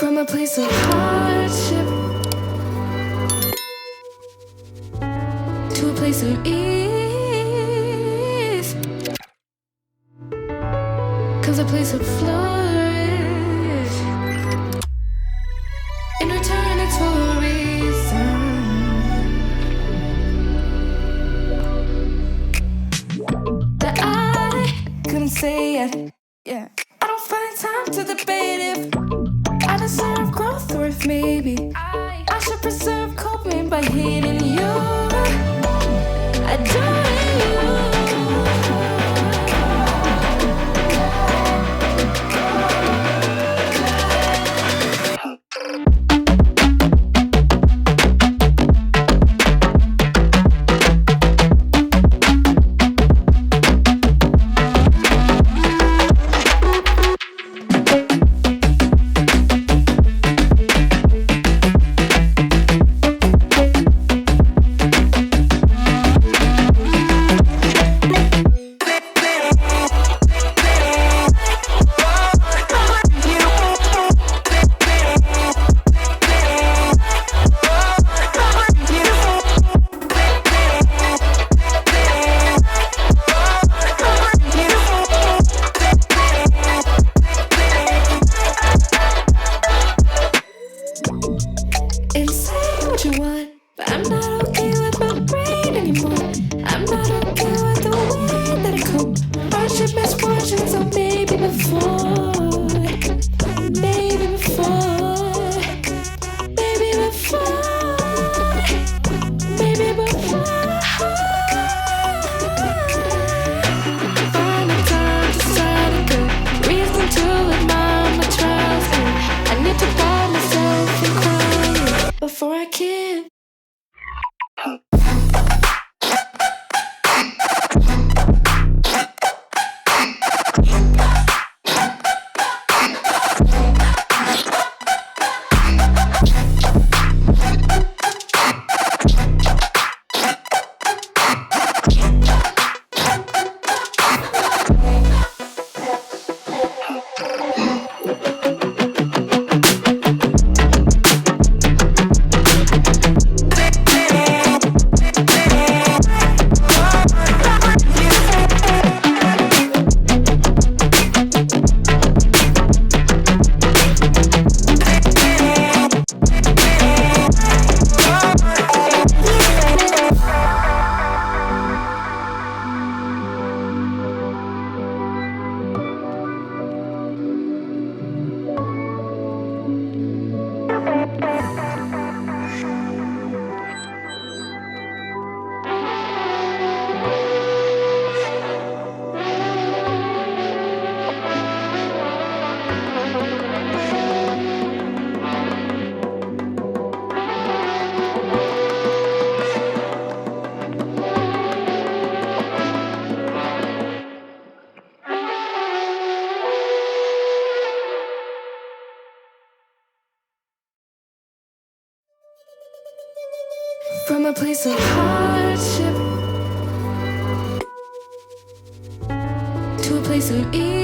From a place of hardship to a place of ease comes a place of flourish. In return, it's for a reason that I couldn't say yet. Yeah, I don't find time to debate if I deserve growth, or if maybe I should preserve coping by hating you, adoring you. And say what you want, but I'm not okay with my brain anymore. I'm not okay with the way that it comes. Hardship, misfortune, so maybe before, maybe before, maybe before, maybe before. Find the time to celebrate, reason to admire my trials. I need to buy myself and cry before I can. From a place of hardship to a place of ease.